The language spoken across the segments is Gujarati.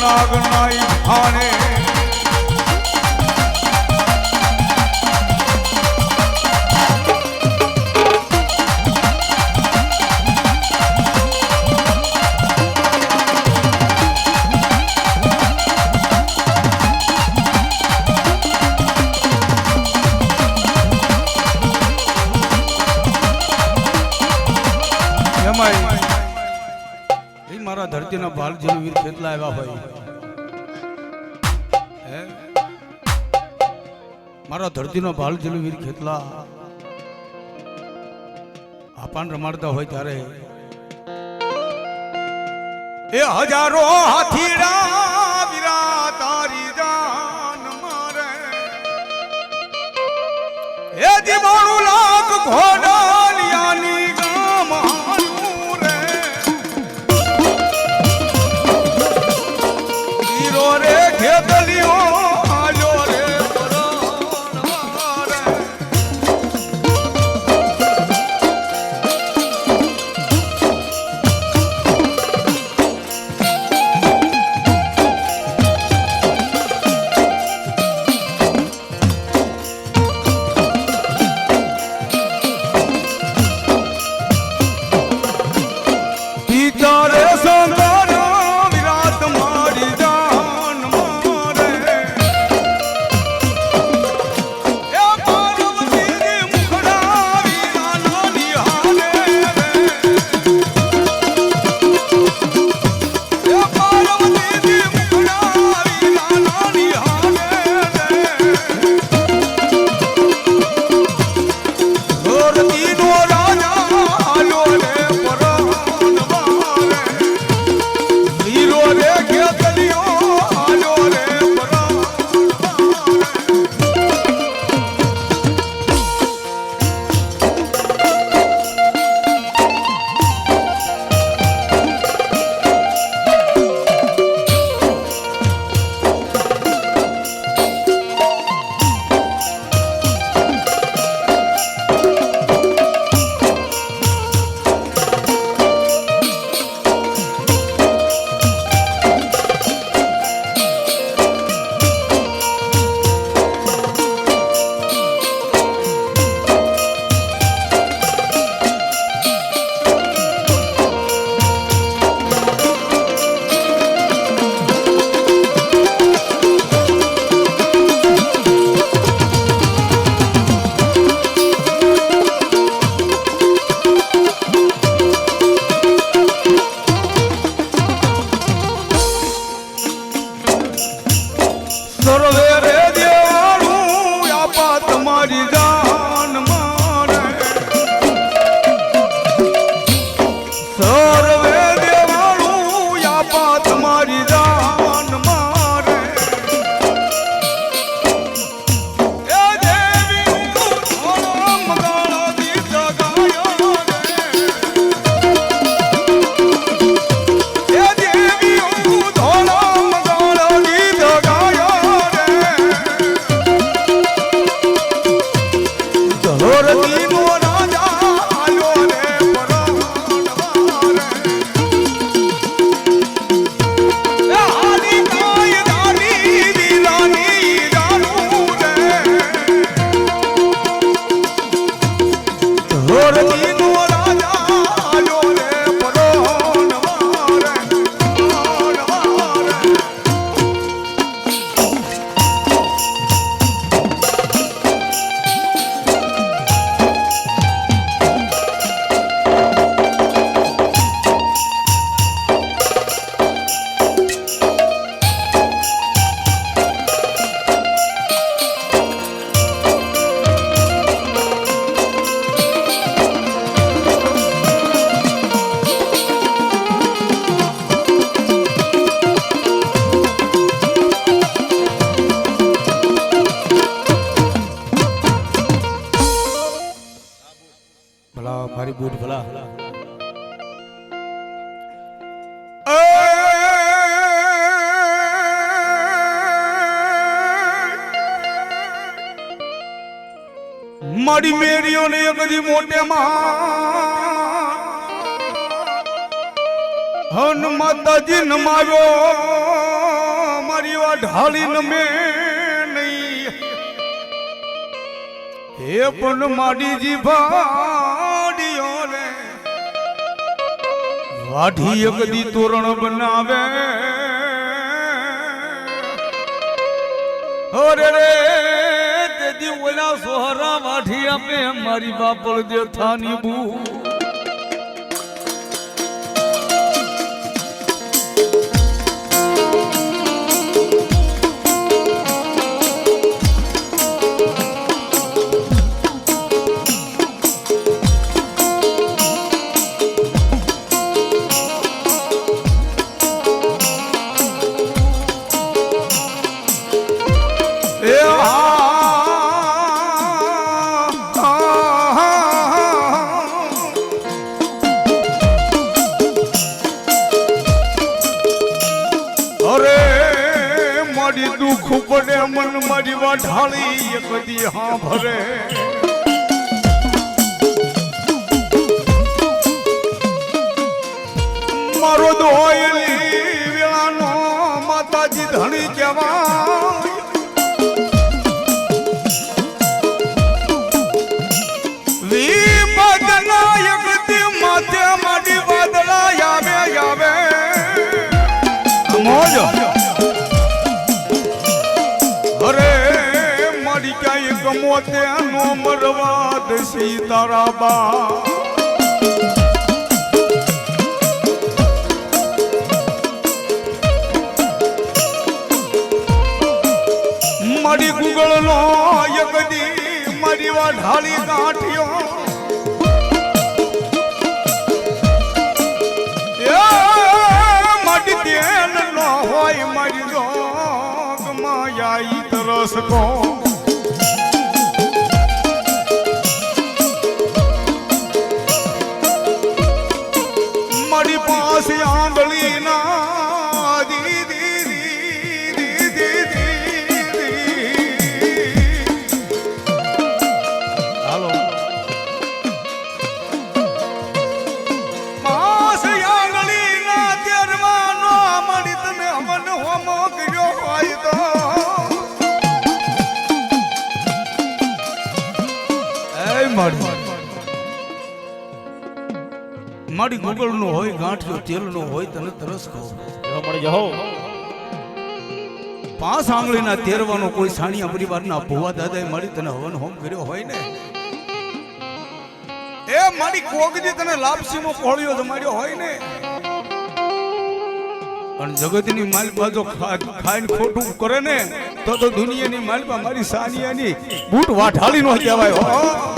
નાગ નાઈ ભાણે મારા ધરતીના ભાલ જેવી વીર ખેતલા આવ્યા ભાઈ મારા ધરતીનો ભાલ જેવી વીર ખેતલા આપાન રમાડતા હોય ત્યારે એ હજારો હાથીડા વીરા તારી જાન મારે એ જીવાણું લાખ ઘોડાલિયાની ગામ રે ખેતલીઓ આજો રે પિતારે સંગાર વિરાટ મારી મારી બૂટ ભલા મારી મેરીઓને કદી મોટે માં હન માતાજી નમાવ્યો ઢાળી નમે નહીં હે પણ માડીજી ભાડીઓ રે વાઢી એકદી તોરણ બનાવે અરે રે તેદી ઓલા સોહરા વાઢી આપે મારી બાપળ દેથાની બુ દુઃખ પડે મન મારી વાઢાળી કદી હા ભરે મારો દોયલી વેળાનો માતાજી ધણી કહેવાય વિભજના એકદી માથે માડી વાદળા આવે આવે મોજ ગમોતે નો મરવાદ સીતારાબા મારી ગુગળ નો યગદી મારી વાઢાળી ગાંઠિયો મારી તેલ નો હોય મારી રોગ માયા તરસ કો મારી પાસે આંગળી ના હાલો પાસે આંગળી ના તેરવાનો મારી તને અમન હોમો કર્યો હોય તો એ મારી ગોગળ નો હોય ગાંઠિયો તેલ નો હોય તને તરસ કહો મળી જાઓ પાંચ આંગળીના તેરવાનો કોઈ સાણિયા પરિવારના ભુવા દાદાએ મારી તને હવન હોમ કર્યો હોય ને એ મારી કોગજી તને લાપસીમાં કોળિયો જમાડ્યો હોય ને અને જગતની માલપા જો ખાઈને ખોટું કરે ને તો દુનિયાની માલપા મારી સાનિયાની બૂટ વાઢાળી નો કહેવાય હો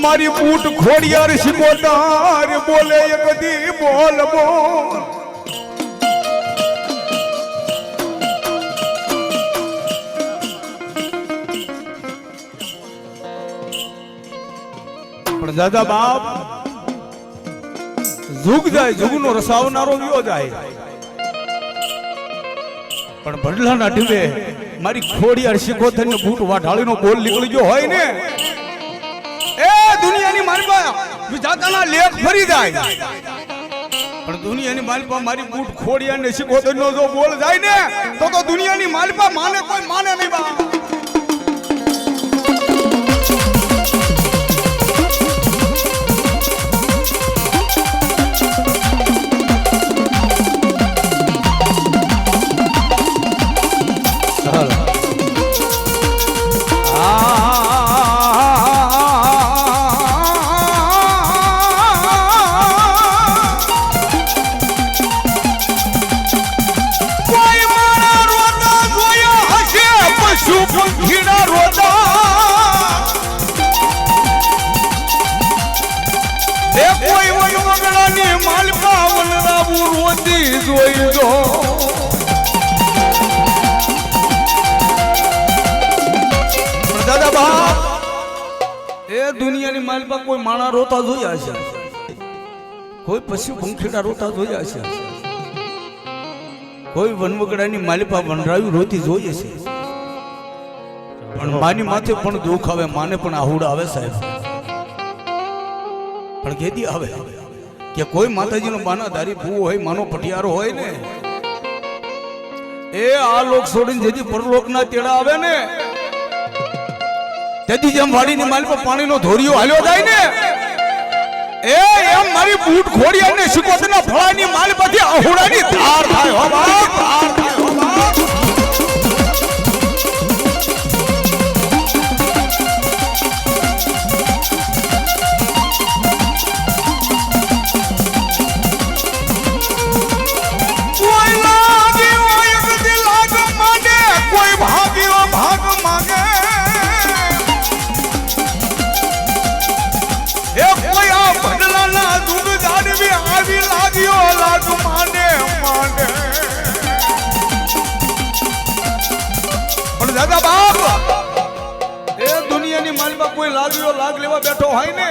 મારી બૂટ ખોડિયાર શિકોતાર બોલે કદી બોલ બોલ પણ દાદા બાપ જુગ જાય જુગનો રસાવનારો વિયો જાય પણ ભડલાના ઢીબે મારી ખોડિયાર શિકોતર ને બૂટ વાઢાળીનો બોલ નીકળી ગયો હોય ને એ દુનિયાની માલપા વિધાતાના લેખ ફરી જાય પણ દુનિયાની માલપા મારી બૂટ ખોડિયા ને શિકોતર નો જો બોલ જાય ને તો દુનિયાની માલપા માને કોઈ માને નહીં બા દુનિયાની માલપા કોઈ માણા રોતા જોયા છે કોઈ પશુ પંખીડા રોતા જોયા છે કોઈ વનવગડાની માલપા વનરાયું રોતી જોઈએ છે પણ માની માથે પણ દુઃખ આવે માને પણ આહુડ આવે સાહેબ પણ કેદી આવે કે કોઈ માતાજીનો બાનાધારી ભૂ હોય, માનો પટિયારો હોય ને, એ આ લોક છોડીને જેથી પરલોકના તેડા આવે ને, તેથી જેમ વાડીની માલ પર પાણીનો ધોરિયો હાલ્યો જાય ને, એ એમ મારી બૂટ ખોડી અને શિકોતરના ફળાની માલ પરથી અહોડાની ધાર થાય હો બાપ, ધાર થાય હો બાપ. કોઈ લાગ્યો એક દિલાગ માંડે, કોઈ ભાગ્યો ભાગ માંગે, એ કોઈ આ ભડલાના દુગ જાડવી આવી લાગ્યો લાગ માંડે માંડે. પણ દાદા બાપ, એ દુનિયાની માલમાં કોઈ લાગ્યો લાગ લેવા બેઠો હોય ને,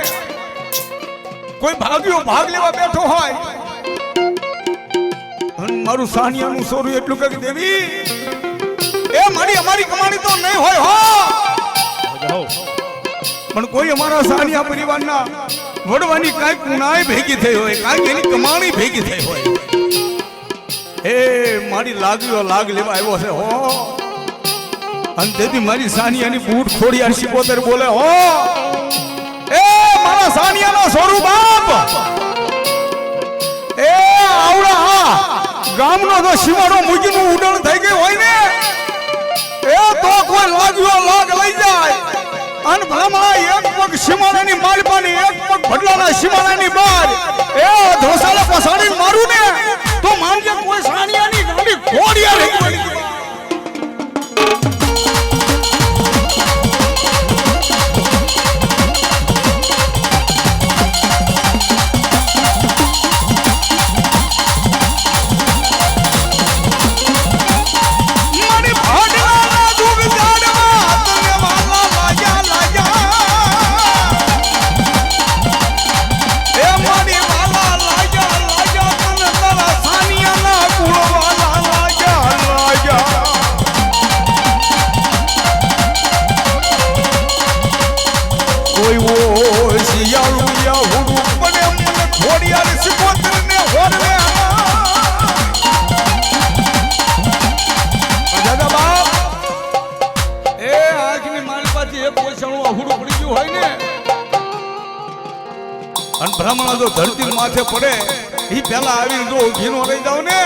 કોઈ ભાગ્યો ભાગ લેવા બેઠો હોય, મારું સાનિયાનું સોરું એટલું કે દેવી, એ મારી અમારી કમાણી તો નહીં હોય હો, પણ કોઈ અમારા સાનિયા પરિવારના વડવાની કાંઈક ગુનાય ભેગી થઈ હોય, કાંઈક એની કમાણી ભેગી થઈ હોય, એ મારી લાગ્યો લાગ લેવા આવ્યો છે હો. અને તેથી મારી સાનિયાની બૂટ ખોડી આ શિકોતર બોલે હો, એ મારા સાનિયાનો સોરું બાપ, એ આવડા ગામનો તો સીમાડો મૂકીનું ઉડણ થઈ ગયું હોય ને, એ તો કોઈ લાગ્યો લાગ લઈ જાય. અને ભલામણા એક પગ સીમાડાની માલપાની, એક પગ ભડલાના સીમાડાની બહાર, એ ધોસાલે પસાડી મારું ને, તો માનજે કોઈ સાનિયાની ગાડી ઘોડિયા રહી ગઈ. બ્રાહ્મણ જો ધરતી માથે પડે એ પેલા આવી જો ઘીનો લઈ જાવ ને,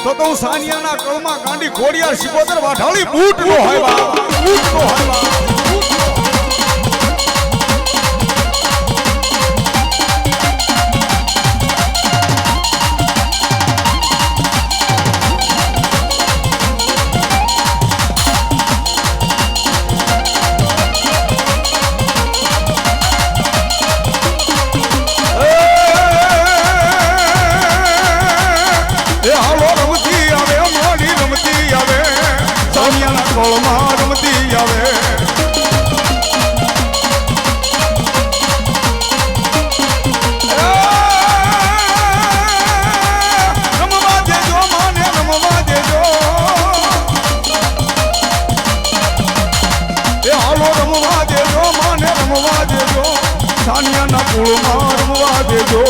તો હું સાનિયાના કળમાં ગાંડી ઘોડિયા શિકોતર વાઠાળી બૂટ નો હોય બા, બૂટ નો હોય બા. સાનિયાના કુળમાં રમવા દેજો.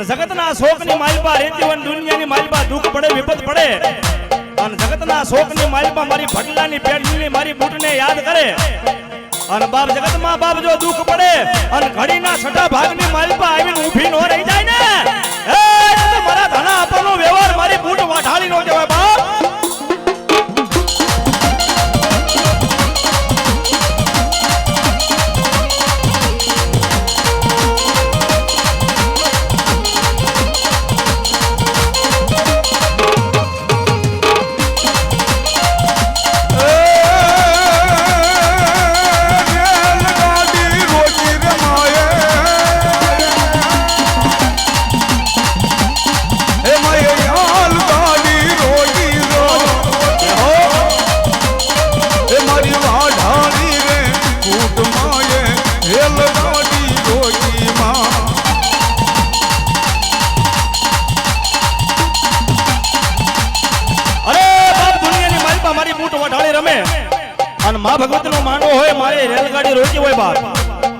જગતના શોકની માલપા રેતીવન દુનિયાની માલપા દુઃખ પડે વિપત પડે, અને જગતના શોકની માલપા મારી ભટલાની પેટની મારી બૂટને યાદ કરે. અને બાપ જગતમાં બાપ જો દુઃખ પડે અને ઘડીના છઠ્ઠા ભાગની માલપા આવીને ઊભી નો રહી જાય ને, એ તો મારા ધણા આપવાનો વ્યવહાર મારી બૂટ વાઢાળી નો કહેવાય બાપ. અને માં ભગવતી નો માંડવો હોય મારી રેલગાડી રોકી હોય બાપ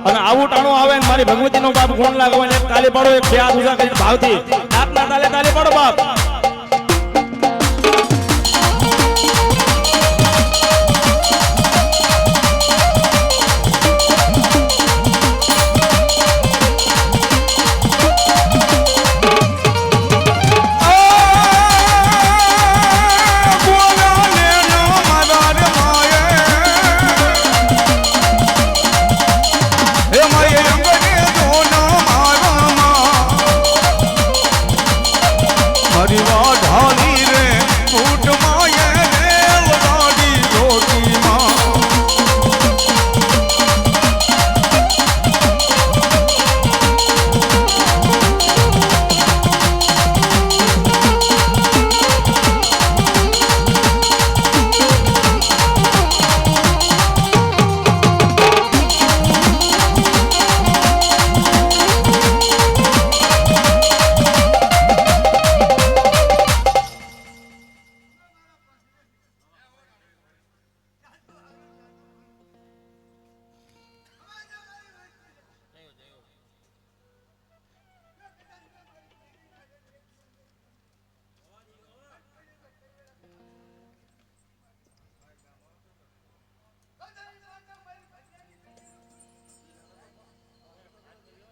અને આવું ટાણું આવે ને મારી ભગવતી નો બાપ ગુણ લાગવા એક તાલી પાડો એક બે હાથ ઊંચા કરીને ભાવથી નાકના તાલે તાલી પાડો બાપ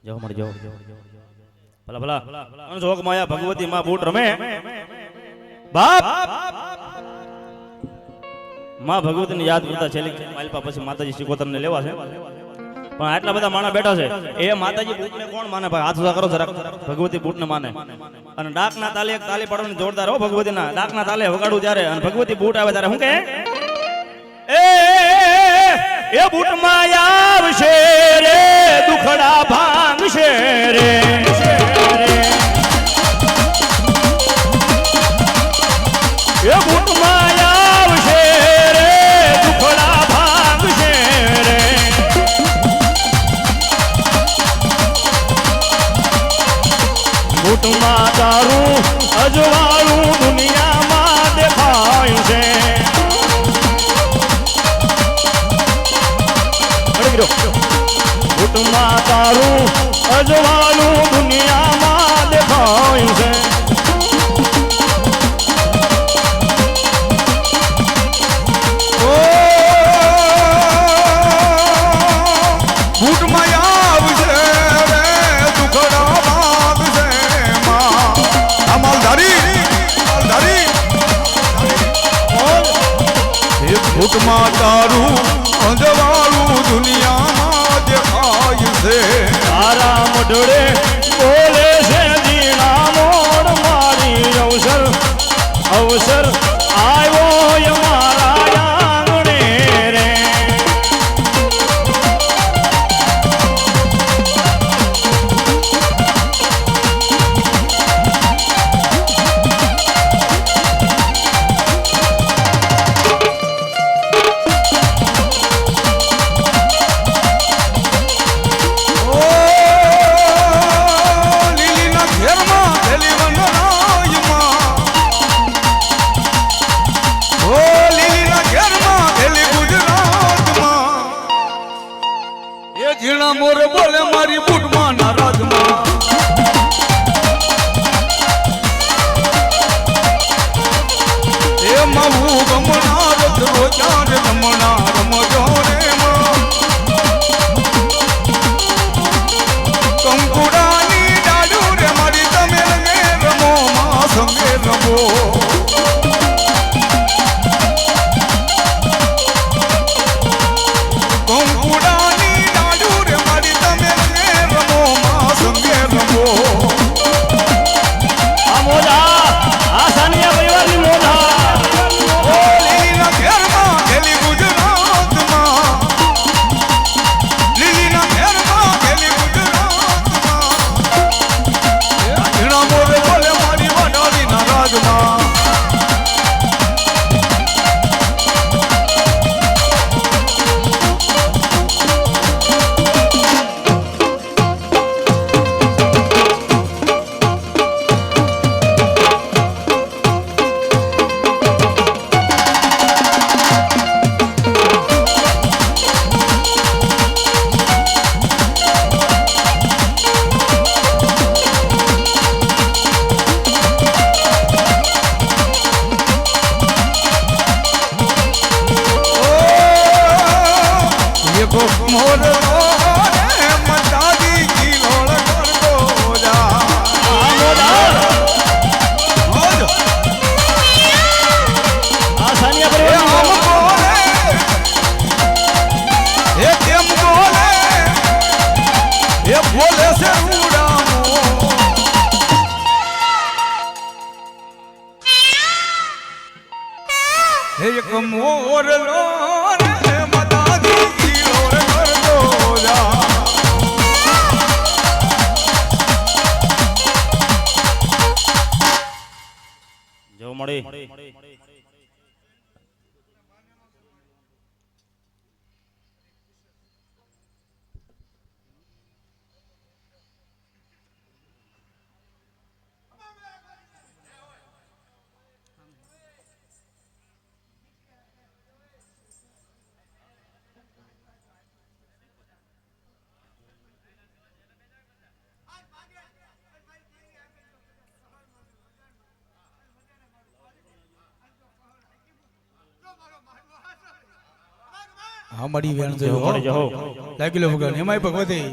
જાઓ મળી જાઓ ભલા ભલા જોગ માયા ભગવતી માં બૂટ રમે બાપ માં ભગવતી ને યાદ કરતા છેલ્લી માલપા પછી માતાજી શિકોતર ને લેવા છે પણ આટલા બધા માણા બેઠા છે એ માતાજી બૂટ ને કોણ માને ભાઈ હાથ ઉભા કરો જરાક ભગવતી બૂટ ને માને અને ડાકના તાલે એક તાલી પાડવાની જોરદાર હો ભગવતી ના ડાકના તાલે વગાડું ત્યારે અને ભગવતી બૂટ આવે ત્યારે હું કે એ બૂટ માં આવશે રે દુખડા ભાંગશે રે એ બૂટ માં આવશે રે દુખડા ભાંગશે રે બૂટ માં તારું અજવાળું દુનિયામાં દેખાયું છે બૂટમાં તારું અજવાળું દુનિયામાં દેખાયું છે બૂટમાં આવશે રે દુખડા ભાગશે માં માલધારી બૂટમાં તારું અંજવાળું દુનિયામાં દેખાય છે તારા મઢડે બોલે છે જીણા મોડ મારી અવસર આવ્યો મારા આંગણે રે ઝીણા મોર બોલે મારી બૂટમાં નારાજમાં એમાં હું ગમણા રથ રોજા રે રમણા રમજો રે કંકુડાની ડાડુ રે મારી તમે રમે રમો માં સંગે રમો મળી હા મળી વેણ મળી જોયો જાઓ લાગી લો ભગવાન એમાંય ભગવતી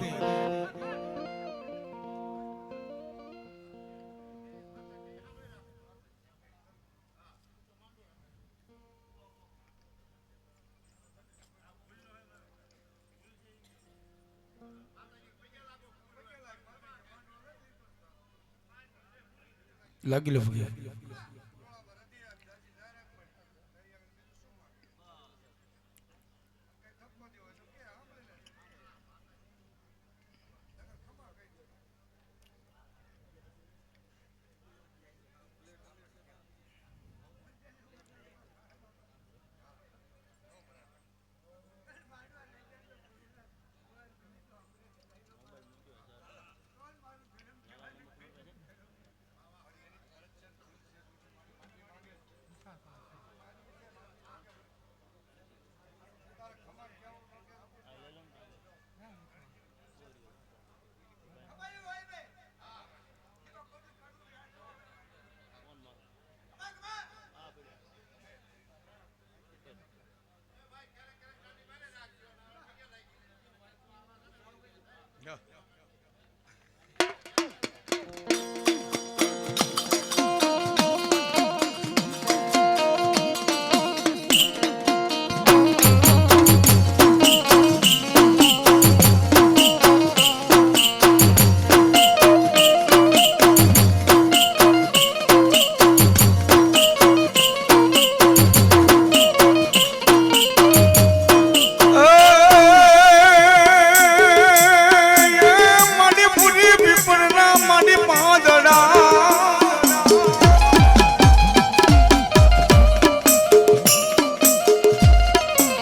લાગી લો ભગવાન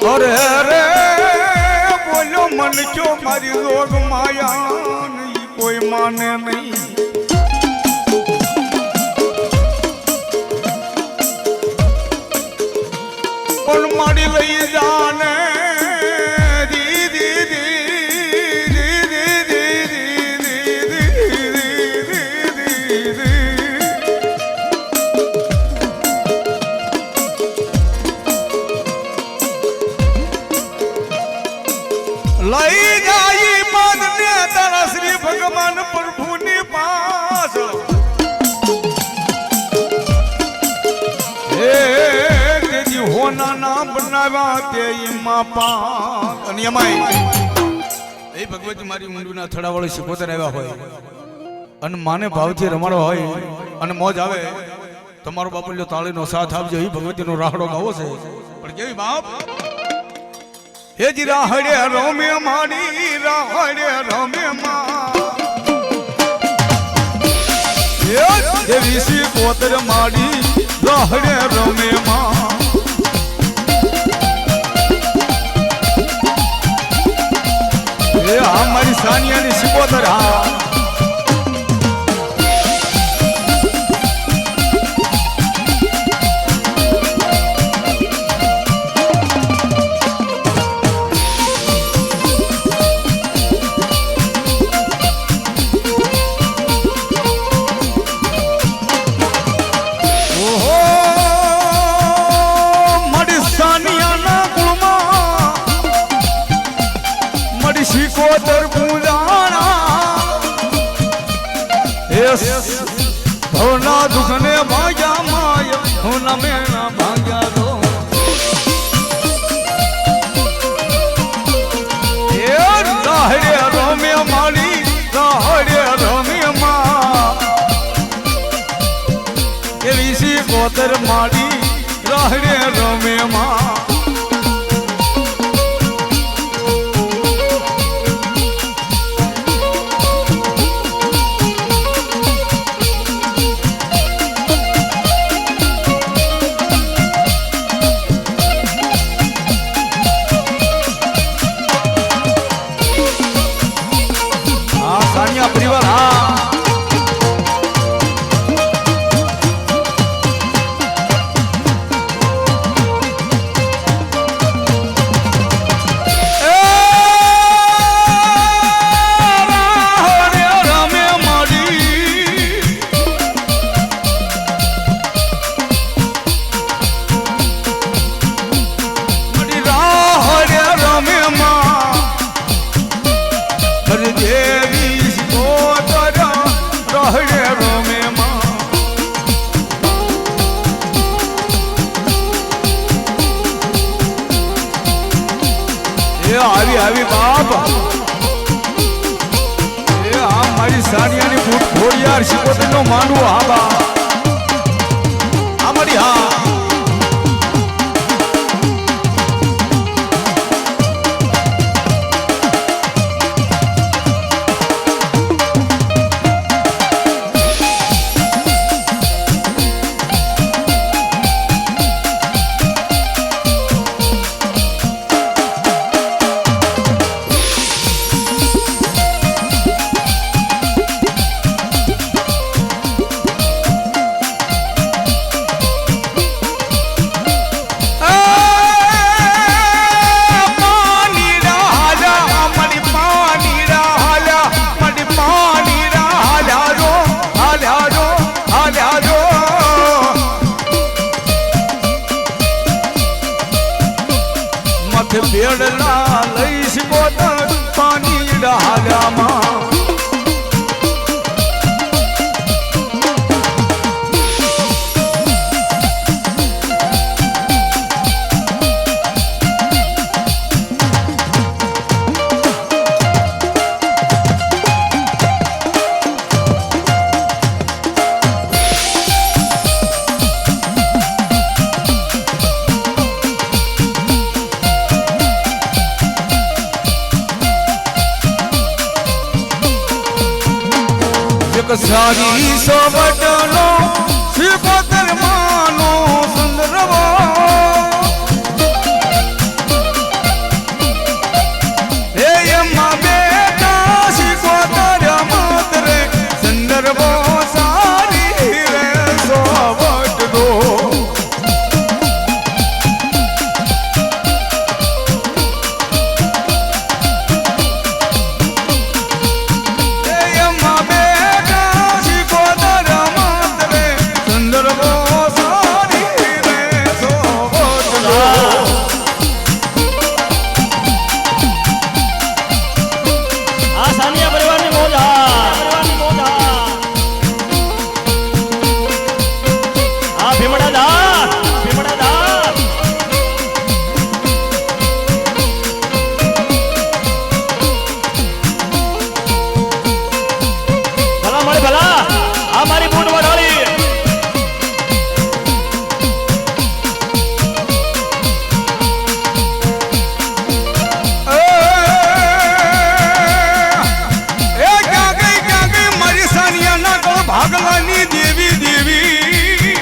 અરે રે બોલો મન જો મારી રોગ માયા નહીં કોઈ માને નહીં પણ મારી લઈ જાને લઈ જાય મનને તારા શ્રી ભગવાન પ્રભુની પાસ હે તેજી હોના ના બનાવ્યા તે ઈમાં પાક અને એમાંય એ ભગવતી મારી ઊંડુના થડાવાળો શિકોતર આવ્યા હોય અને માને ભાવથી રમાડવા હોય અને મોજ આવે તમારો બાપુલ્યો તાળીનો સાથ આપજો એ ભગવતીનો રાહડો ગાવો છે પણ કેવી બાપ હે જી રાહડે રમે માડી રાહડે રમે દેવી સી કોતર માડી રાહડે રમે હે આ મારી સાનિયાની સિકોતર હા શિકોતર પૂજાણા ભવના દુઃખને ભાગ્યા માય હોના મેણા ભાગ્યા દો રાહડે રમે મારી રાહડે રમે એવી શિકોતર મારી રાહડે રમે કહે રોમે માં એ આવી બાપ એ આ મારી સાનિયાની બૂટ ખોડિયાર શિકોતરનો માનવું હા બા આ મારી હા બેડલા લઈ શિકોતર પાણી ડાળામાં સારી સોબટનો શિકોતર માનો સુંદરવો હે એમાં બેટા શિકોતર માતરે સુંદરવો સારી રે સોબટનો ભાગલાની દેવી દેવી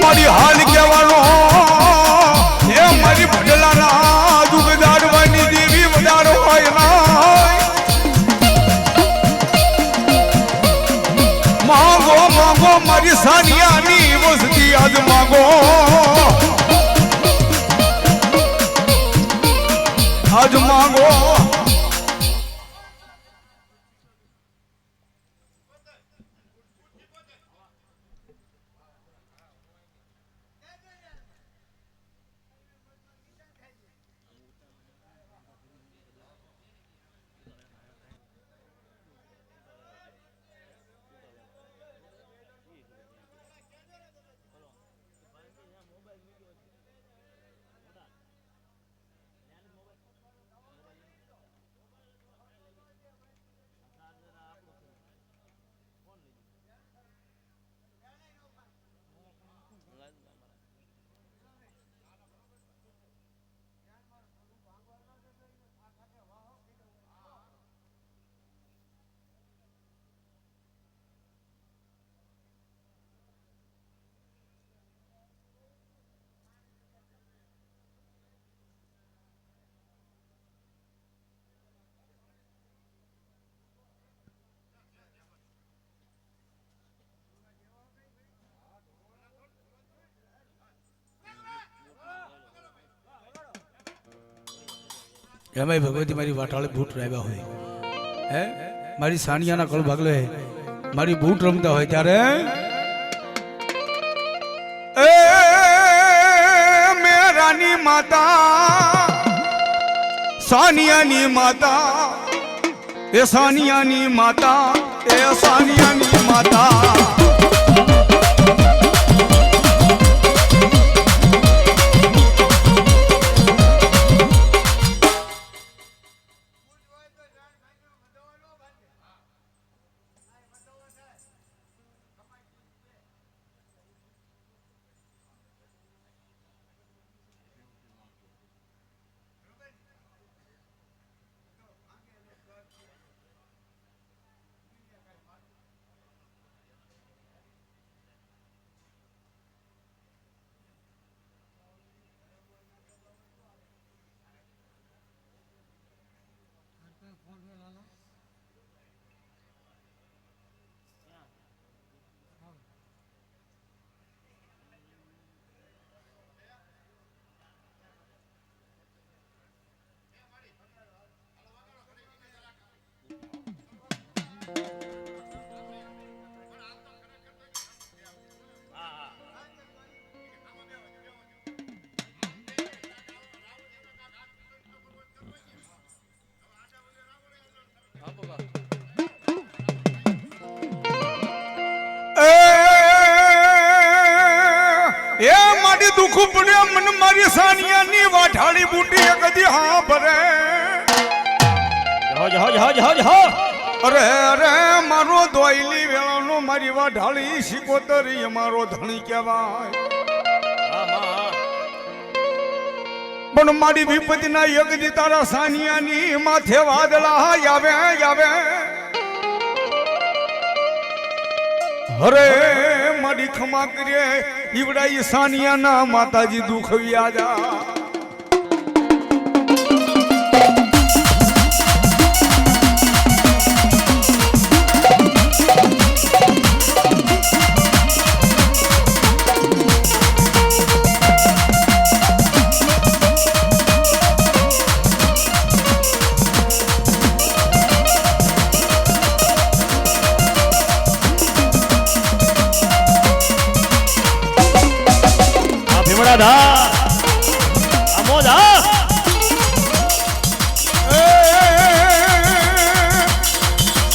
મારી હાલ કહેવાનો એ મારી ભડલાના દુગદાડવાની દેવી વધારો હોય માંગો માંગો મારી સાનિયાની વસ્તી આજ માંગો આજ માંગો એમાં ભગવતી મારી વાટાળે બૂટ રાવ્યા હોય હે મારી સાનિયાના કળ ભાગલે મારી બૂટ રમતા હોય ત્યારે એ મેરાની માતા સાનિયાની માતા એ સાનિયાની માતા, એ સાનિયાની માતા. દુઃખ પડ્યા મને મારી સાનિયાની વાઠાળી બુટી કદી હા ભરે. અરે અરે મારો દોયલી વેળાનો મારી વાઠાળી શિકોતરી મારો ધણી કહેવાય. પણ મારી વિપત્તિના યજ્ઞ તારા સાનિયાની માથે વાદળા આવે આવે. હરે મારી ખમા કરીએ ઈવડાઈ સાનિયાના માતાજી દુઃખ વ્યાજા.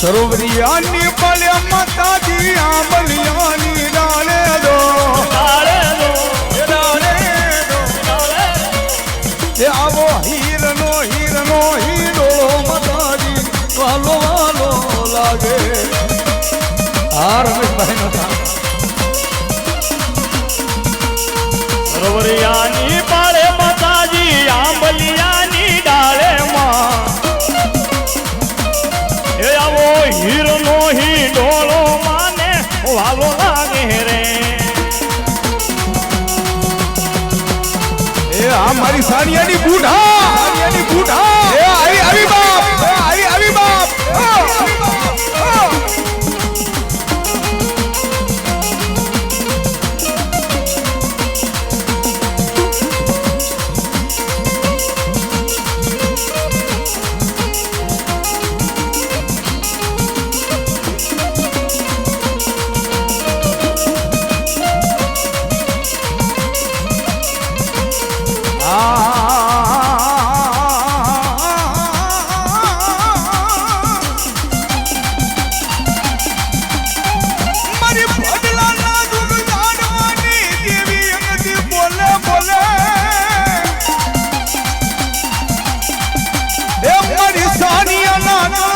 સરોવરિયાની બલે માતાજી આંબલિયાની ડાલે દો એ આવો હીરનો હીરનો હીડોળો માતાજી વાલો વાલો લાગે. હા રમેશભાઈ નો સરોવરિયાની પાળે માતાજી આંબલિયાની ડાળે માં એ આવો હીરનો હિંડોળો માને વાલો લાગે રે. એ આ મારી સાનિયાની બુઢા, સાનિયાની બુઢા. એ આવી આવી બાપ, આવી આવી બાપ.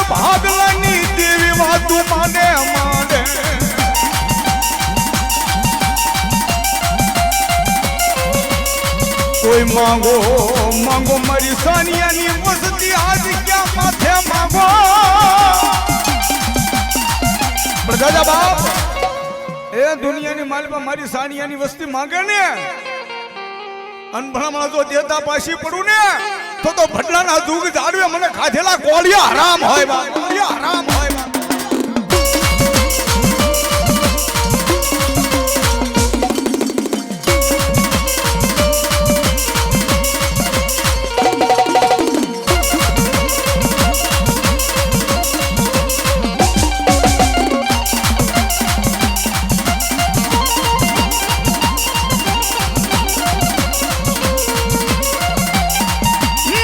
ભાગલાની દેવી વાતું માને માને. કોઈ માંગો માંગો મારી સાનિયાની વસતી આજ ક્યાં માથે માંગો. પણ દાદા બાપ એ દુનિયાની માલમાં મારી સાનિયાની વસ્તી માંગે ને અનભણા માણસો દેતા પાછી પડું ને તો ભટલાના દુઃખ જાડવે મને ખાધેલા કોળિયા હરામ હોય બા, કોળિયા હરામ હોય બા.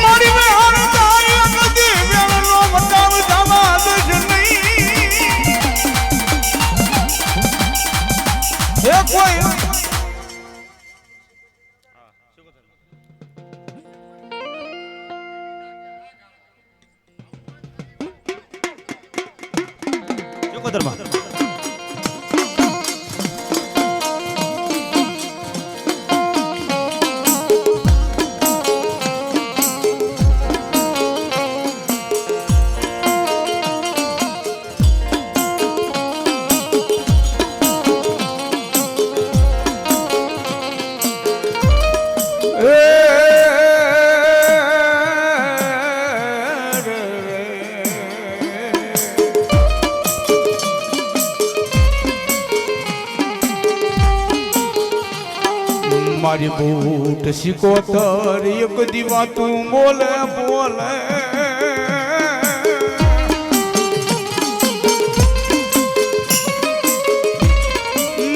મારી મેહર તારી અગદી વેણનો વટાવ જાવા સિકોતરમાં મારી બૂટ સિકોતર એક દીવા તું બોલે બોલે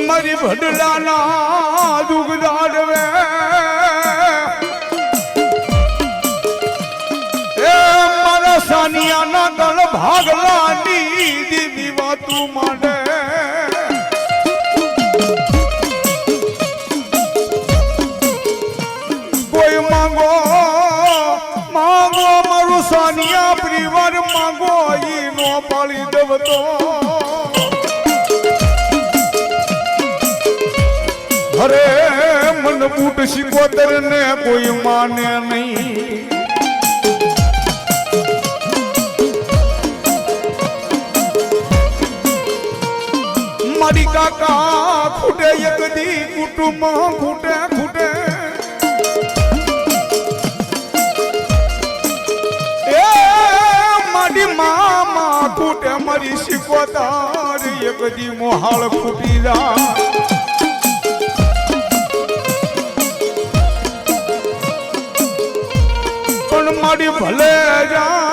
મારી ભડલાના દુગદાડવે એ મારા સાનિયાના ગળ ભાગલાની દીવા તું માંડે માંગો મારું સાનિયા પરિવાર માંગો ઈ નો પાળી દવતો અરે મન બૂટ સિકોતર ને કોઈ માને નહીં મારી કાકા ખૂટે એક દી કુટુંબ ખૂટે ખૂટે મામા ખૂટે મારી સિકોતર એક દી મોહાળ ખૂટી જા પણ મારી ભલે જા